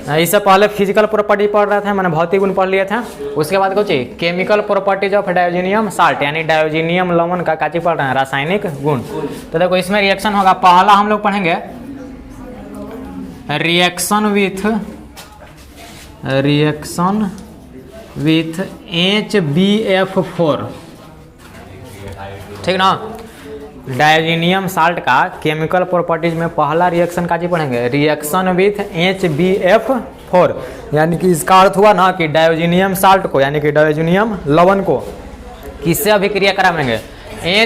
इससे पहले physical property पढ़ रहे थे, मैंने भौतिक गुण पढ़ लिए थे। उसके बाद कुछ केमिकल प्रॉपर्टीज ऑफ डायोजीनियम साल्ट, यानी डायोजीनियम लवण का काची पढ़ रहे हैं, रासायनिक गुण। तो देखो इसमें रिएक्शन होगा, पहला हम लोग पढ़ेंगे रिएक्शन विथ HbF4, ठीक ना। डायोजीनियम साल्ट का केमिकल प्रॉपर्टीज में पहला रिएक्शन का जी पढ़ेंगे, रिएक्शन विथ HbF4, यानी कि इसका अर्थ हुआ ना कि डायोजीनियम साल्ट को यानी कि डायोजीनियम लवण को किससे अभिक्रिया कराएंगे,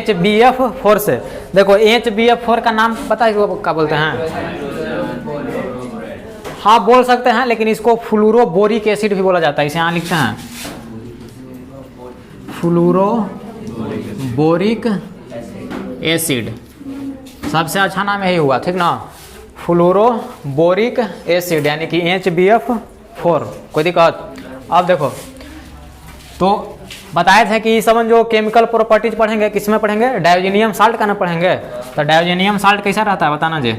HbF4 से। देखो HbF4 का नाम पता है क्या बोलते हैं? हाँ बोल सकते हैं, लेकिन इसको फ्लूरोबोरिक एसिड भी बोला जाता है। इसे यहाँ लिखते हैं फ्लूरोबोरिक एसिड, सबसे अच्छा नाम यही हुआ, ठीक ना। फ्लूरोबोरिक एसिड यानी कि HbF4, कोई दिक्कत? अब देखो तो बताए थे कि सब जो केमिकल प्रॉपर्टीज पढ़ेंगे किसमें पढ़ेंगे, डायोजीनियम साल्ट का ना पढ़ेंगे। तो डायोजीनियम साल्ट कैसा रहता है बताना जी।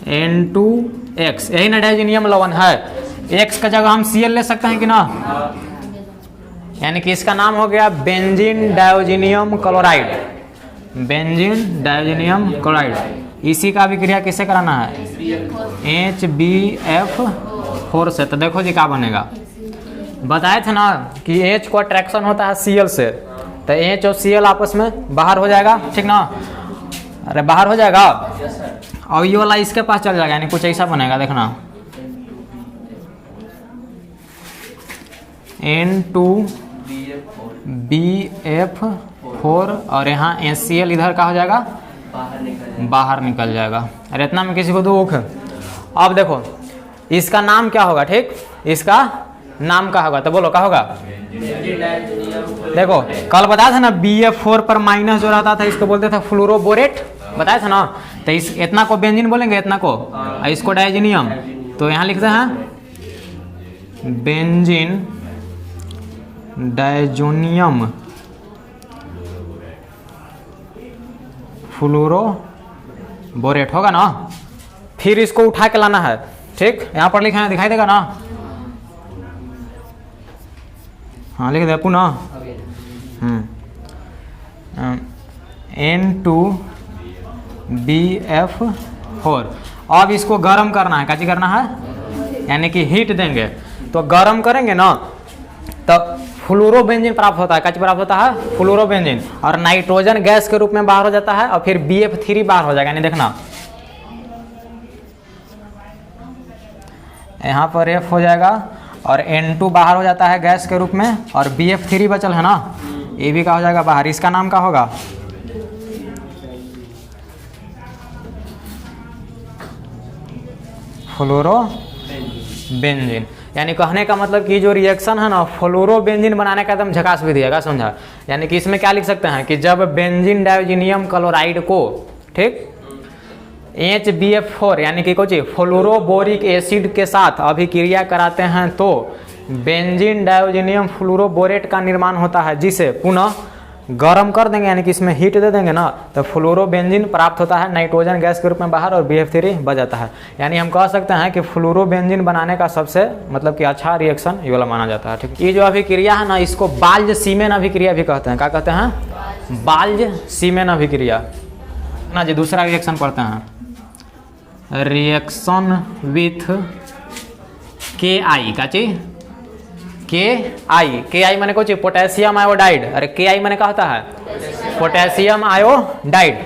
N2X, यही ना डायोजीनियम लवण है। X का जगह हम Cl ले सकते हैं कि ना, यानी कि इसका नाम हो गया benzene diazonium chloride, benzene diazonium chloride. इसी का अभिक्रिया किससे कराना है, HbF4 से। तो देखो जी क्या बनेगा, बताए थे ना कि H को अट्रैक्शन होता है Cl से, तो H और Cl आपस में बाहर हो जाएगा, ठीक ना। अरे बाहर हो जाएगा और ये वाला इसके पास चल जाएगा, यानी कुछ ऐसा बनेगा, देखना N2BF4 और यहाँ HCl इधर का हो जाएगा, बाहर निकल जाएगा। अरे इतना में किसी को दुख। अब देखो इसका नाम क्या होगा, ठीक, इसका नाम क्या होगा, तो बोलो क्या होगा। देखो कल बताया था ना BF4 पर माइनस जो रहता था इसको बोलते थे फ्लोरोबोरेट, बताया था ना। तो इस इतना को बेंजीन बोलेंगे, इतना को, इसको डायोजीनियम। तो यहाँ लिखते हैं बेंजीन डायोजीनियम फ्लोरोबोरेट होगा ना। फिर इसको उठा के लाना है, ठीक, यहाँ पर लिखा है दिखाई देगा ना, हाँ लिख दे पुनः N2BF4। अब इसको गर्म करना है, क्या करना है, यानी कि हीट देंगे। तो गर्म करेंगे ना तो फ्लोरोबेंजीन प्राप्त होता है, क्या प्राप्त होता है, फ्लोरोबेंजीन, और नाइट्रोजन गैस के रूप में बाहर हो जाता है, और फिर BF3 बाहर हो जाएगा। यानी देखना यहाँ पर F हो जाएगा और N2 बाहर हो जाता है गैस के रूप में, और BF3 बचल है ना, ये भी क्या हो जाएगा बाहर। इसका नाम क्या होगा, फ्लोरोबेंजीन। यानी कहने का मतलब कि जो रिएक्शन है ना फ्लोरोबेंजीन बनाने का एकदम झकास भी दिएगा, समझा। यानी कि इसमें क्या लिख सकते हैं कि जब बेंजीन डायोजीनियम क्लोराइड को, ठीक, HbF4 यानी कि कुछ फ्लोरोबोरिक एसिड के साथ अभिक्रिया कराते हैं तो बेंजीन डायोजीनियम फ्लोरोबोरेट का निर्माण होता है, जिसे पुनः गर्म कर देंगे, यानी कि इसमें हीट दे देंगे ना, तो फ्लोरोबेंजीन प्राप्त होता है नाइट्रोजन गैस के रूप में बाहर, और BF3 बच जाता है। यानी हम कह सकते हैं कि फ्लोरोबेंजीन बनाने का सबसे मतलब कि अच्छा रिएक्शन ये वाला माना जाता है, ठीक। ये जो अभिक्रिया है ना इसको बाल्ज सीमेन अभिक्रिया भी कहते हैं। क्या कहते हैं, बाल्ज सीमेन अभिक्रिया ना जी। दूसरा रिएक्शन पढ़ते हैं, रिएक्शन विथ KI, का चीज KI माने कुछ पोटेशियम आयोडाइड। अरे KI माने क्या होता है, पोटेशियम आयोडाइड।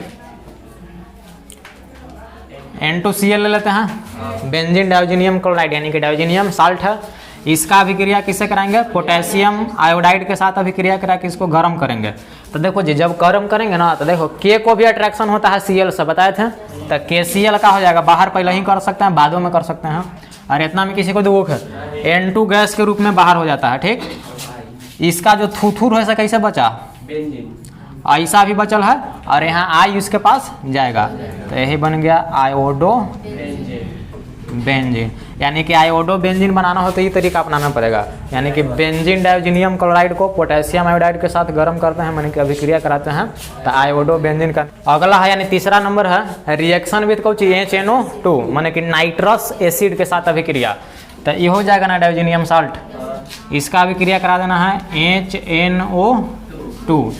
N2Cl ले लेते हैं, बेंजीन डायोजीनियम क्लोराइड यानी कि डायोजीनियम साल्ट है। इसका अभिक्रिया किससे कराएंगे, पोटेशियम आयोडाइड के साथ अभिक्रिया करा के इसको गर्म करेंगे। तो देखो जी जब गर्म करेंगे ना तो देखो K को भी अट्रैक्शन होता है Cl से, बताए थे। तो KCl का हो जाएगा, बाहर पहले ही कर सकते हैं, बादों में कर सकते हैं। और इतना में किसी को दुख है, N2 गैस के रूप में बाहर हो जाता है, ठीक। इसका जो थूथूर है कैसे बचा, ऐसा भी बचल है, और यहाँ I उसके पास जाएगा, तो यही बन गया आयोडो बेंजीन, यानी कि आयोडो बेंजीन बनाना हो तो ये तरीका अपनाना पड़ेगा। यानी कि बेंजीन डायोजिनियम क्लोराइड को पोटेशियम आयोडाइड के साथ गर्म करते हैं, यानी कि अभिक्रिया कराते हैं तो आयोडो बेंजीन का। अगला है यानी तीसरा नंबर है रिएक्शन विद कौन चीज HNO2 माने कि नाइट्रस एसिड के साथ अभिक्रिया, तो ये हो जाएगा ना डायोजिनियम साल्ट, इसका अभिक्रिया करा देना है HNO2।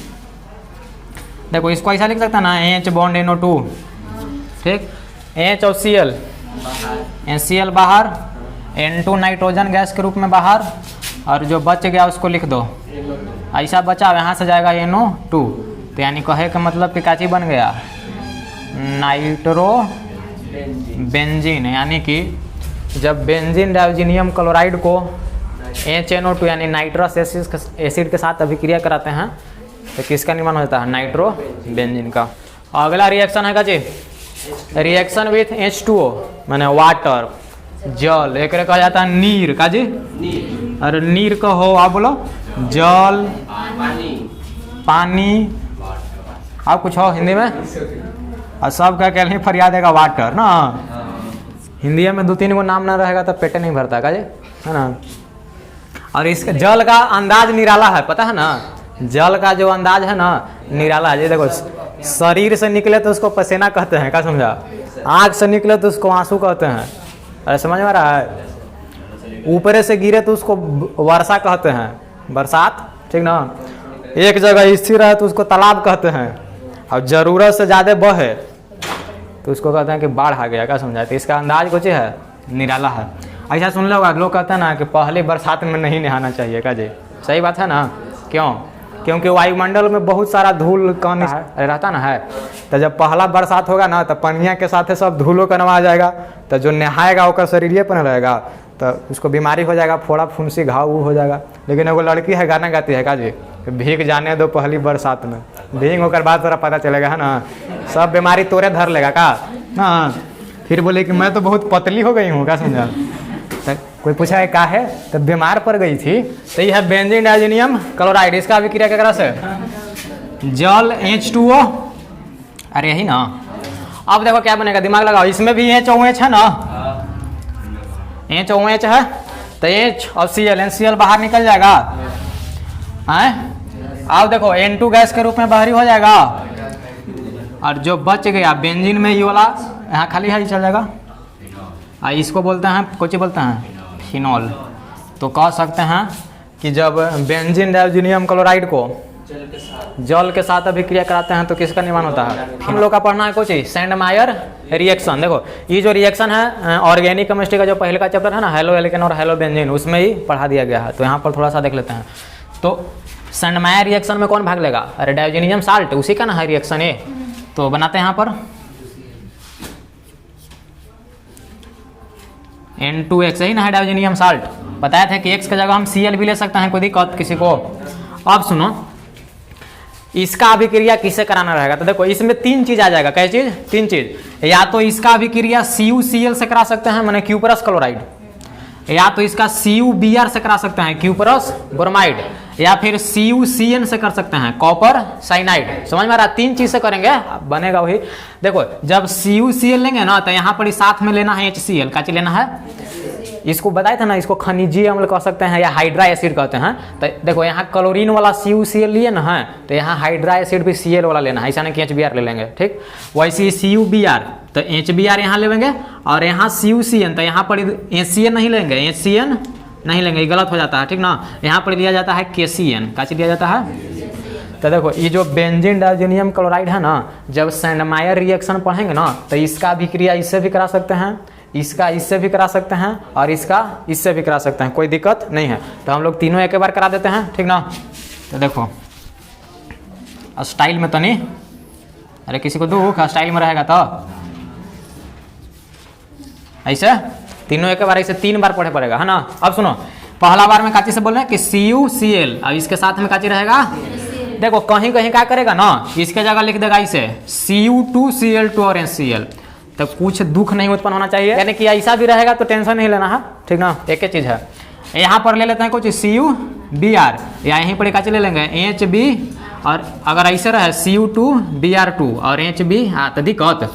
देखो इसको ऐसा लिख सकता है ना H बॉन्ड NO2, ठीक, H और Cl बाहर, N2 नाइट्रोजन गैस के रूप में बाहर, और जो बच गया उसको लिख दो, ऐसा बचा यहाँ से जाएगा NO2, तो यानी कहे का मतलब कि काची बन गया नाइट्रो बेंजीन। यानी कि जब बेंजीन डायोजिनियम क्लोराइड को HNO2 यानी नाइट्रस एसिड के साथ अभिक्रिया कराते हैं तो किसका निर्माण होता है नाइट्रो बेंजीन का। अगला रिएक्शन है का जी रिएक्शन विथ H2O माने वाटर, जल, एक कहा जाता है नीर का जी, अरे नीर का हो आप बोलो जल, पानी, आप कुछ हो हिंदी में, और सब का क्या फरियाद है वाटर ना, हिंदी में 2-3 गो नाम ना रहेगा तो पेटे नहीं भरता का जी, है ना। और इसका जल का अंदाज निराला है, पता है ना, जल का जो अंदाज है ना निराला है। देखो शरीर से निकले तो उसको पसीना कहते हैं, क्या समझा, आँख से निकले तो उसको आंसू कहते हैं, अरे समझ में आ रहा है, ऊपर से गिरे तो उसको वर्षा कहते हैं, बरसात, ठीक ना, एक जगह स्थिर है तो उसको तालाब कहते हैं, और ज़रूरत से ज़्यादा बहे तो उसको कहते हैं कि बाढ़ आ गया, क्या समझा। तो इसका अंदाज कुछ है निराला है। ऐसा सुन लो लोग कहते हैं ना कि पहली बरसात में नहीं नहाना चाहिए, क्या जी, सही बात है ना, क्यों, क्योंकि वायुमंडल में बहुत सारा धूल कण रहता ना है, तो जब पहला बरसात होगा ना तो पनिया के साथ सब धूलों का नवा जाएगा, तो जो नहाएगा उसका शरीर पर रहेगा तो उसको बीमारी हो जाएगा, फोड़ा फुंसी घाव हो जाएगा। लेकिन एगो लड़की है गाना गाती है का जी, भीग जाने दो पहली बरसात में, भीग होकर बाद तोरा पता चलेगा, है ना, सब बीमारी तोरे धर लेगा का ना। फिर बोले कि मैं तो बहुत पतली हो गई हूँ, क्या समझा, तो कोई पूछा है का है, तो बीमार पड़ गई थी। तो यह है बेंजीन डायोजिनियम क्लोराइड, इसका अभिक्रिया क्या करा से जल H2O, अरे यही ना। अब देखो क्या बनेगा, दिमाग लगाओ, इसमें भी HOH है ना, HOH है तो H और NCl बाहर निकल जाएगा, अब देखो N2 गैस के रूप में बाहरी हो जाएगा, और जो बच गया बेंजीन में ये वाला यहाँ खाली है चल जाएगा, इसको बोलते हैं कुछ बोलते हैं फिनॉल। तो कह सकते हैं कि जब बेंजीन डायोजिनियम क्लोराइड को जल के साथ अभिक्रिया कराते हैं तो किसका निर्माण होता है, हम लोग का पढ़ना है कुछ सैंडमायर रिएक्शन। देखो ये जो रिएक्शन है ऑर्गेनिक केमिस्ट्री का जो पहले का चैप्टर है ना हेलो एल्केन और हेलो बेंजीन, उसमें ही पढ़ा दिया गया है, तो यहाँ पर थोड़ा सा देख लेते हैं। तो सैंडमायर रिएक्शन में कौन भाग लेगा, अरे डायोजिनियम साल्ट, उसी का ना है रिएक्शन ए। तो बनाते हैं यहाँ पर N2X ही ना है डायोजिनियम साल्ट, बताया था कि X की जगह हम Cl भी ले सकते हैं, कोई दिक्कत किसी को। अब सुनो इसका अभिक्रिया किससे कराना रहेगा, तो देखो इसमें 3 चीज आ जाएगा, क्या चीज, 3 चीज, या तो इसका अभिक्रिया CuCl से करा सकते हैं माने क्यूपरस क्लोराइड, या तो इसका CuBr से करा सकते हैं क्यूपरस ब्रोमाइड, या फिर CuCN से कर सकते हैं कॉपर साइनाइड। समझ में आ रहा, 3 चीज से करेंगे बनेगा वही। देखो जब CuCl लेंगे ना तो यहाँ पर साथ में लेना है HCl, क्या चीज लेना है, इसको बताया था ना, इसको खनिजीय अम्ल कह सकते हैं या हाइड्रा एसिड कहते हैं। तो देखो यहाँ क्लोरीन वाला CuCl लिए ना है, तो यहाँ हाइड्रा एसिड भी Cl वाला लेना है, ऐसा नहीं कि HBr ले लेंगे, ठीक। वैसे CuBr तो HBr यहाँ लेंगे, और यहाँ CuCN तो यहाँ पर HCN नहीं लेंगे, HCN नहीं लेंगे, ये गलत हो जाता है, ठीक ना। यहाँ पर लिया जाता है KCN, क्या चीज लिया जाता है। तो देखो ये जो बेंजीन डायोजिनियम क्लोराइड है ना, जब सैंडमायर रिएक्शन पढ़ेंगे ना तो इसका अभिक्रिया इससे भी करा सकते हैं, इसका इससे भी करा सकते हैं, और इसका इससे भी करा सकते हैं, कोई दिक्कत नहीं है। तो हम लोग तीनों एक बार करा देते हैं, ठीक ना। तो देखो स्टाइल में तो नहीं, अरे किसी को दुख स्टाइल में रहेगा तो ऐसे तीनों एक बार ऐसे 3 बार पढ़े पड़ेगा, है ना। अब सुनो पहला बार में काची से बोल रहे हैं कि CuCl, अब इसके साथ में काची रहेगा, देखो कहीं कहीं क्या करेगा ना, इसके जगह लिख देगा इसे Cu2Cl2 और HCl, तो कुछ दुख नहीं उत्पन्न होना चाहिए, यानी कि ऐसा भी रहेगा तो टेंशन नहीं लेना है, ठीक ना। एक ही चीज है, यहाँ पर ले लेते हैं कुछ CuBr, या यहीं पर काची ले लेंगे HB, और अगर ऐसे रहे Cu2Br2 और HB, तो दिक्कत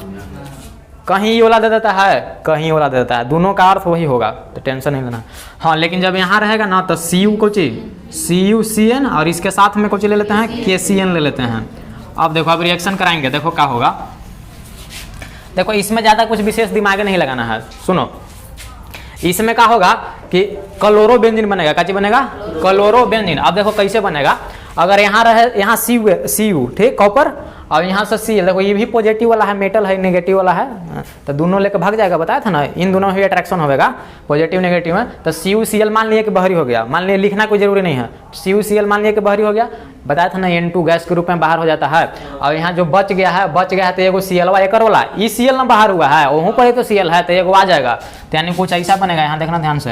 कहीं ये वाला दे देता है, कहीं ये वाला दे देता है, दोनों का अर्थ वही होगा, तो टेंशन नहीं लेना। हाँ लेकिन जब यहाँ रहेगा ना तो सी यू को CuCN और इसके साथ में कुछ ले लेते हैं KCN ले लेते हैं। अब देखो अब रिएक्शन कराएंगे, देखो क्या होगा। देखो इसमें ज़्यादा कुछ विशेष दिमाग नहीं लगाना है, सुनो। इसमें क्या होगा कि क्लोरोबेंजीन बनेगा, क्या चीज बनेगा? क्लोरोबेंजीन। अब देखो कैसे बनेगा, अगर यहाँ रहे, यहाँ Cu ठीक कॉपर, और यहाँ से Cl, देखो ये भी पॉजिटिव वाला है, मेटल है, नेगेटिव वाला है, तो दोनों लेकर भाग जाएगा, बताया था ना, इन दोनों ही अट्रैक्शन होगा, पॉजिटिव नेगेटिव में। तो CuCl मान लिया कि बाहरी हो गया, मान लिया, लिखना कोई जरूरी नहीं है, CuCl मान लिया कि बाहरी हो गया, बताया था ना N2 गैस के रूप में बाहर हो जाता है। और यहाँ जो बच गया है तो एगो Cl एक वाला, ई Cl ना बाहर हुआ है, वहीं पर तो Cl है, तो एगो आ जाएगा, तो यानी कुछ ऐसा बनेगा, यहाँ देखना ध्यान से,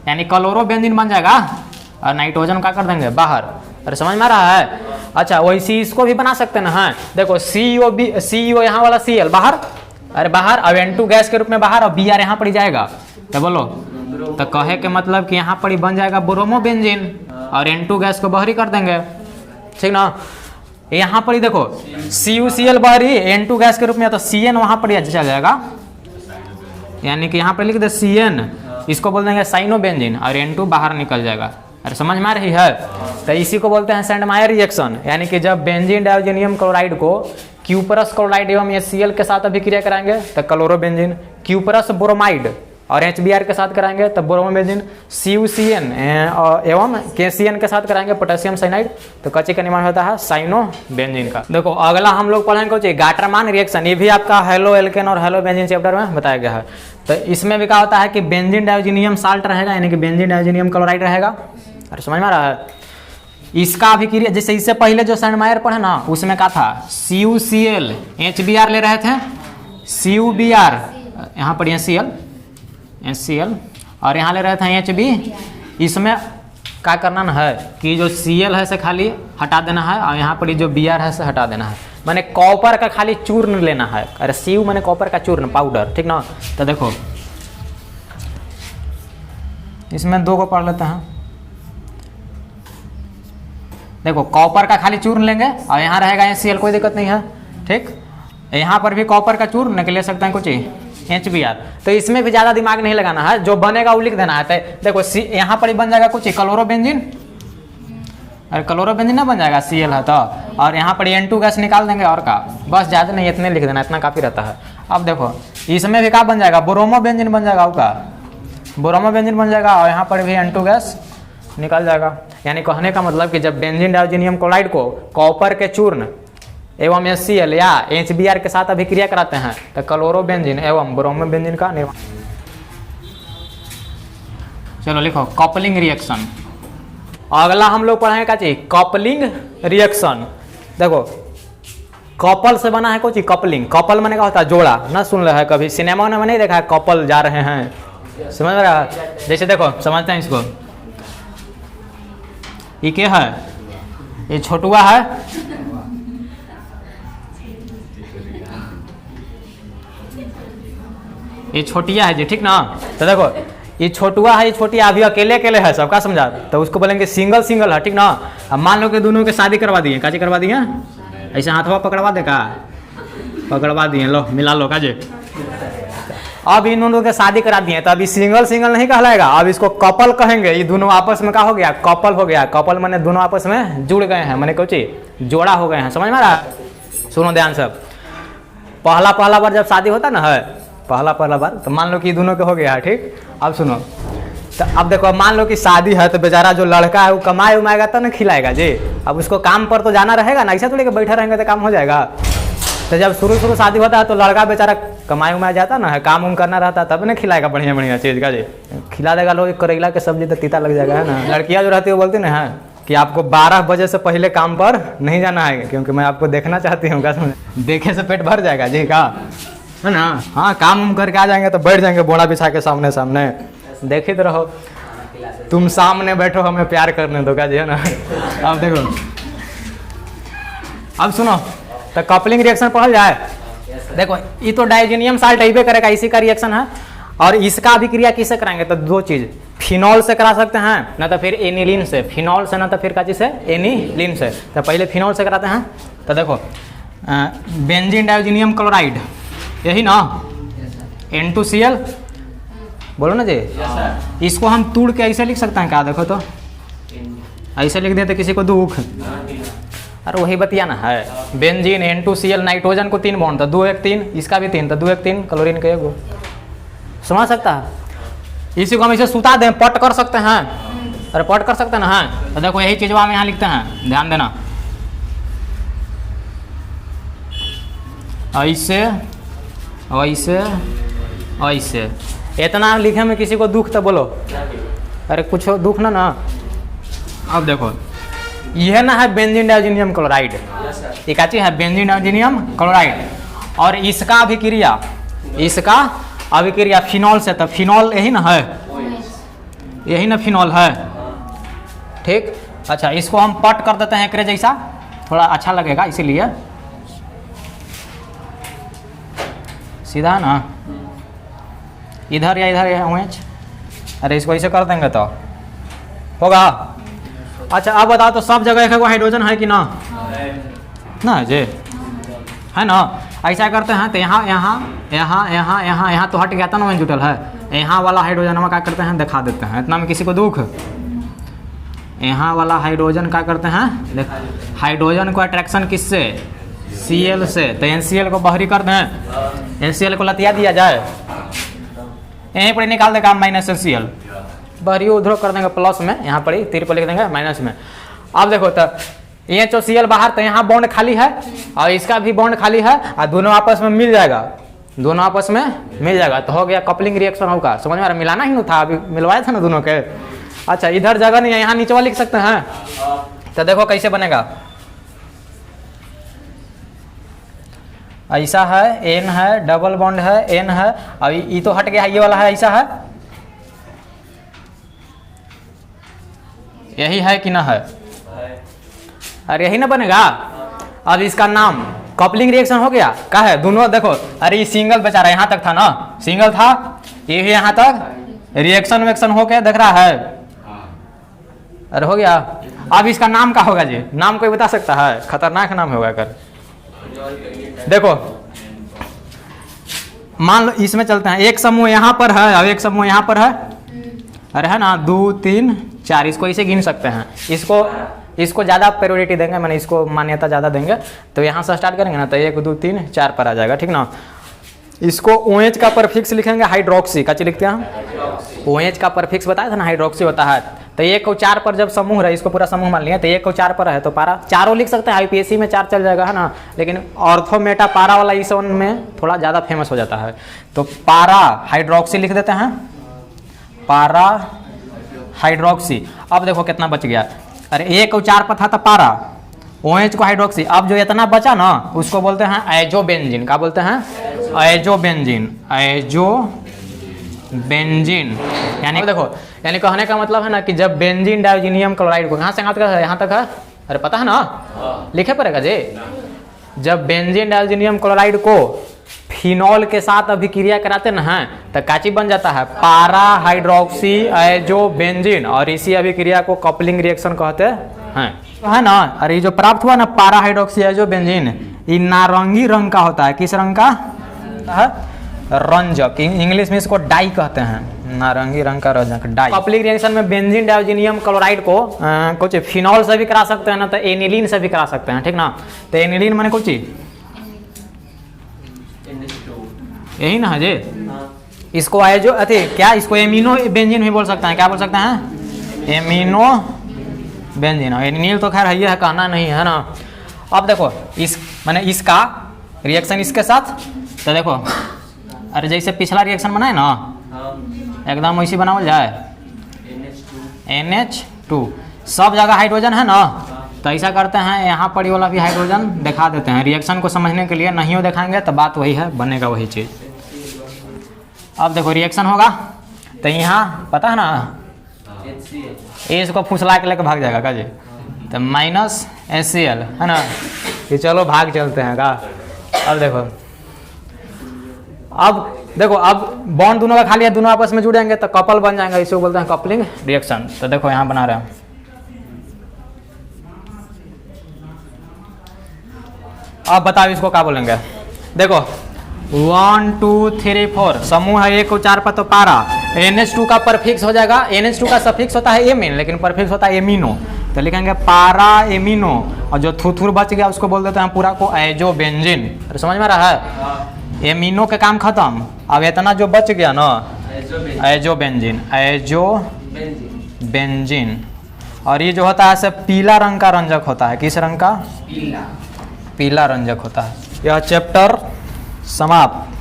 यानी क्लोरोबेंजीन बन जाएगा और नाइट्रोजन का कर देंगे बाहर। अरे समझ में आ रहा है? अच्छा वैसे इसको भी बना सकते ना, हाँ देखो CO यहाँ वाला Cl बाहर, अरे बाहर, अब N2 गैस के रूप में बाहर, और Br यहाँ पर ही जाएगा, तो बोलो, तो कहे के मतलब कि यहाँ पर ही बन जाएगा ब्रोमोबेंजीन और N2 गैस को बाहरी कर देंगे, ठीक ना। यहाँ पर ही देखो CuCl बाहरी, N2 गैस के रूप में, तो Cn वहाँ पर ही चल जाएगा, यानी कि यहाँ पर लिख दे Cn, इसको बोल देंगे साइनोबेंजीन और N2 बाहर निकल जाएगा। अरे समझ में आ रही है? तो इसी को बोलते हैं सेंडमायर रिएक्शन, यानी कि जब बेंजीन डायोजेनियम क्लोराइड को क्यूपरस क्लोराइड एवं HCl के साथ अभिक्रिया कराएंगे तो क्लोरोबेंजीन, क्यूपरस ब्रोमाइड और HBr के साथ कराएंगे तो ब्रोमोबेंजीन, CuCN एवं KCN के साथ कराएंगे पोटेशियम साइनाइड, तो कच्चे का निर्माण होता है साइनोबेंजीन का। देखो अगला हम लोग पढ़ेंगे कुछ गाटरमान रिएक्शन, ये भी आपका हेलो एल्केन और हेलो बेंजीन चैप्टर में बताया गया है। तो इसमें भी क्या होता है कि बेंजीन डायोजेनियम साल्ट रहेगा, यानी कि बेंजीन डायोजेनियम क्लोराइड रहेगा। अरे समझ में आ रहा है? इसका अभिक्रिया, जैसे इससे पहले जो सेंडमायर पढ़े ना, उसमें क्या था, CuCl HBr ले रहे थे, CuBr यहाँ पर HCl और यहाँ ले रहे थे HB। इसमें क्या करना है कि जो Cl है से खाली हटा देना है और यहाँ पर जो Br है से हटा देना है, मैंने कॉपर का खाली चूर्ण लेना है। अरे Cu मैंने कॉपर का चूर्ण पाउडर, ठीक ना। तो देखो इसमें दो को पढ़ लेते हैं। देखो कॉपर का खाली चूर्ण लेंगे और यहाँ रहेगा HCl, कोई दिक्कत नहीं है, ठीक। यहाँ पर भी कॉपर का चूर्ण ले सकते हैं कुछ HBr। तो इसमें भी ज़्यादा दिमाग नहीं लगाना है, जो बनेगा वो लिख देना है। तो देखो यहाँ पर ही बन जाएगा कुछ क्लोरोबेंजीन, अरे क्लोरोबेंजीन ना बन जाएगा, Cl है तो, और यहाँ पर N2 गैस निकाल देंगे, और का बस, ज़्यादा नहीं, इतने लिख देना, इतना काफ़ी रहता है। अब देखो इसमें भी क्या बन जाएगा, ब्रोमोबेंजीन बन जाएगा, उसका ब्रोमोबेंजीन बन जाएगा, और यहाँ पर भी N2 गैस निकल जाएगा। यानी कहने का मतलब कि जब बेंजीन डायोजेनियम क्लोराइड को कॉपर के चूर्ण एवं HCl या HBr के साथ अभिक्रिया कराते हैं तो क्लोरोबेंजीन एवं ब्रोमोबेंजीन का निर्माण। चलो लिखो कपलिंग रिएक्शन। अगला हम लोग पढ़ाएंगे क्या चीज, कपलिंग रिएक्शन। देखो कपल से बना है कुछ कपलिंग, कपल मैंने कहा होता है जोड़ा, ना सुन रहा है कभी, सिनेमा में नहीं देखा है कपल जा रहे हैं, समझ रहा है? जैसे देखो समझते हैं इसको, ये क्या है, ये छोटुआ है, ये छोटिया है जी, ठीक ना। तो देखो ये छोटुआ है, ये छोटिया, अभी अकेले अकेले है, सबका समझा, तो उसको बोलेंगे सिंगल सिंगल है, ठीक ना। अब मान लो कि दोनों के शादी करवा दिए, काजी करवा दिए, ऐसे हाथवा पकड़वा दे का, पकड़वा दिए, लो मिला लो काजे। अब इन दोनों के शादी करा दिए, तो अभी सिंगल सिंगल नहीं कहलाएगा, अब इसको कपल कहेंगे। ये दोनों आपस में क्या हो गया, कपल हो गया। कपल माने दोनों आपस में जुड़ गए हैं, माने कुछ जोड़ा हो गए हैं, समझ में आ रहा है? सुनो ध्यान से, पहला बार जब शादी होता ना है, पहला बार, तो मान लो कि दोनों के हो गया है, ठीक। अब सुनो, तो अब देखो मान लो कि शादी है, तो बेचारा जो लड़का है वो कमाए उमाएगा तो ना खिलाएगा जी। अब उसको काम पर तो जाना रहेगा ना, ऐसा थोड़ी कि बैठे रहेंगे तो काम हो जाएगा। तो जब शुरू शादी होता है तो लड़का बेचारा कमाए उमाया जाता ना है, काम उम करना रहता तब ना खिलाएगा बढ़िया बढ़िया चीज़ का जी। खिला देगा लोग करेला के सब्जी तो तीता लग जाएगा, है ना। लड़कियाँ जो रहती है वो बोलती ना है कि आपको 12 बजे से पहले काम पर नहीं जाना है, क्योंकि मैं आपको देखना चाहती हूँ, क्या समझ, देखे से पेट भर जाएगा जी, का है ना। हाँ काम उम करके आ जाएंगे तो बैठ जाएंगे बोड़ा बिछा के सामने सामने, देखे तो रहो, तुम सामने बैठो हमें प्यार करने दो, क्या जी, है ना। अब देखो, अब सुनो, तो कपलिंग रिएक्शन पढ़ल जाए। देखो ये तो डायोजेनियम साल्ट ऐबे करेगा, इसी का रिएक्शन है, और इसका अभिक्रिया किससे कराएंगे, तो दो चीज, फिनॉल से करा सकते हैं, ना तो फिर एनिलीन से, फिनॉल से ना तो फिर क्या चीज से, एनिलीन से। तो पहले फिनॉल से कराते हैं। तो देखो बेंजीन डायोजेनियम क्लोराइड यही ना N2Cl, बोलो ना जी। इसको हम तोड़ के ऐसे लिख सकते हैं क्या? देखो तो ऐसे लिख देते किसी को दुख, अरे वही बतिया ना है। बेंजीन N2Cl, नाइट्रोजन को 3 बॉन्ड था, 2 1 3, इसका भी 3 था, 2 1 3, क्लोरीन का 1। समझ सकता है? इसी को हम इसे सुता दें, पट कर सकते हैं। अरे पट कर सकते हैं ना। हाँ तो देखो यही चीज़ हम यहाँ लिखते हैं, ध्यान देना। ऐसे ऐसे ऐसे, इतना लिखे में किसी को दुख तो बोलो। अरे कुछ दुख ना ना। अब देखो यह ना है बेंजीन डायोजीनियम क्लोराइड, ये क्या चीज है? Benzene diazonium chloride. और इसका अभिक्रिया फिनॉल से, तो फिनॉल यही ना है, यही ना फिनॉल है, ठीक। अच्छा इसको हम पट कर देते हैं एकरे जैसा, थोड़ा अच्छा लगेगा इसीलिए सीधा ना, इधर या इधर या OH। अरे इसको ऐसे कर देंगे तो होगा। अच्छा अब बताओ तो सब जगह एक हाइड्रोजन है कि ना? ना जी है ना। ऐसा करते हैं तो यहाँ यहाँ यहाँ यहाँ यहाँ यहाँ तो हट गया था ना, वहीं जुटल है। यहाँ वाला हाइड्रोजन हम क्या करते हैं? दिखा देते हैं, इतना में किसी को दुख। यहाँ वाला हाइड्रोजन क्या करते हैं? देख, हाइड्रोजन को अट्रैक्शन किससे? Cl से। तो NCl को बाहरी कर दें, NCl को लतिया दिया जाए, यहीं पर निकाल देगा -NCl, बाहरी उधर कर देंगे प्लस में, यहाँ पर ही तीर पर लिख देंगे माइनस में। अब देखो तो HCl बाहर, तो यहाँ बॉन्ड खाली है और इसका भी बॉन्ड खाली है, और दोनों आपस में मिल जाएगा, दोनों आपस में मिल जाएगा तो हो गया कपलिंग रिएक्शन होगा। समझ में आ रहा? मिलाना ही नहीं था, अभी मिलवाया था ना दोनों के। अच्छा इधर जगह नहीं है, यहाँ नीचे वाला लिख सकते हैं। तो देखो कैसे बनेगा, ऐसा है, N है, डबल बॉन्ड है, N है, अब ये तो हट गया, ये वाला है, ऐसा है, यही है कि ना है? अरे यही ना बनेगा। अब इसका नाम कपलिंग रिएक्शन हो गया, क्या है? दोनों देखो, अरे ये सिंगल बेचारा यहाँ तक था ना, सिंगल था, ये भी यहाँ तक रिएक्शन वेक्शन हो के देख रहा है। अरे हो गया। अब इसका नाम क्या होगा जी? नाम कोई बता सकता है? खतरनाक नाम होगा कर। देखो मान लो इसमें चलते हैं, एक समूह यहाँ पर है और एक समूह यहाँ पर है, अरे है ना, 2 3 4, इसको इसे गिन सकते हैं। इसको ज़्यादा प्रायोरिटी देंगे, मैंने इसको मान्यता ज़्यादा देंगे, तो यहाँ से स्टार्ट करेंगे ना, तो 1 2 3 4 पर आ जाएगा, ठीक ना। इसको OH का परफिक्स लिखेंगे हाइड्रोक्सी, क्या चीज लिखते हैं? OH का परफिक्स बताया था ना, हाइड्रोक्सी होता है। तो 1 और 4 पर जब समूह रहे, इसको पूरा समूह मान लिया, तो 1 और 4 पर है तो पारा चारों लिख सकते हैं, IPSC में 4 चल जाएगा, है ना। लेकिन ऑर्थोमेटा पारा वाला इस वन में थोड़ा ज़्यादा फेमस हो जाता है, तो पारा हाइड्रोक्सी लिख देते हैं, पारा हाइड्रोक्सी। अब देखो कितना बच गया, अरे 1 और 4 पर था तो पारा, OH को हाइड्रोक्सी। अब जो इतना बचा ना उसको बोलते हैं एजोबेंजीन, क्या बोलते हैं? Azobenzene, azobenzene. यानी देखो, यानी कहने का मतलब है ना कि जब बेंजीन डायोजीनियम क्लोराइड को यहाँ से यहाँ तक है, अरे पता है ना, लिखे पड़ेगा जी। जब बेंजीन डायोजीनियम क्लोराइड को फिनॉल के साथ अभिक्रिया कराते ना हैं तो काची बन जाता है? पारा हाइड्रोक्सी एजोबेंजीन, और इसी अभिक्रिया को कपलिंग रिएक्शन कहते हैं, तो है ना। अरे जो प्राप्त हुआ ना पारा हाइड्रोक्सी एजोबेंजीन, ये नारंगी रंग का होता है। किस रंग का है? रंजक, इंग्लिश में इसको डाई कहते हैं, नारंगी रंग का रंजक, डाई। कपलिंग रिएक्शन में बेंजीन डायोजीनियम क्लोराइड को कुछ फिनॉल से भी करा सकते हैं ना, तो एनिलीन से भी करा सकते हैं, ठीक ना। तो एनिलीन माने कुछ यही ना है जी। इसको आयोजो अरे क्या, इसको एमिनो बेंजीन भी बोल सकते हैं, क्या बोल सकते हैं? Amino benzene. एनिलीन तो खैर है कहना नहीं है ना। अब देखो इस माने इसका रिएक्शन इसके साथ, तो देखो अरे जैसे पिछला रिएक्शन बनाए ना एकदम वैसी बनावल जाए, NH2, सब जगह हाइड्रोजन है ना, तो ऐसा करते हैं यहाँ पर ये वाला भी हाइड्रोजन दिखा देते हैं रिएक्शन को समझने के लिए। नहीं हो दिखाएंगे तो बात वही है, बनेगा वही चीज़। अब देखो रिएक्शन होगा तो यहाँ पता है ना, ये इसको फुसला के लेकर भाग जाएगा का जी, तो -HCl है ना, कि चलो भाग चलते हैं का। अब देखो अब बॉन्ड दोनों का खाली है, दोनों आपस में जुड़ जाएंगे तो कपल बन जाएंगे, इसको बोलते हैं कपलिंग रिएक्शन। तो देखो यहाँ बना रहे हैं, अब बताओ इसको क्या बोलेंगे। देखो 1 2 3 4 समूह है 1 और 4 पर तो पारा। NH2 का परफिक्स हो जाएगा, NH2 का सफिक्स होता है एमिन लेकिन परफिक्स होता है एमिनो, तो लिखेंगे पारा एमिनो, और जो थुथुर बच गया उसको बोल देते हैं पूरा को एजो बेंजीन। तो समझ में रहा है, एमिनो के काम खत्म, अब इतना जो बच गया ना एजो बेंजीन, एजो बेंजीन। और ये जो होता है सब पीला रंग का रंजक होता है, किस रंग का? पीला रंजक होता है। यह चैप्टर समाप्त।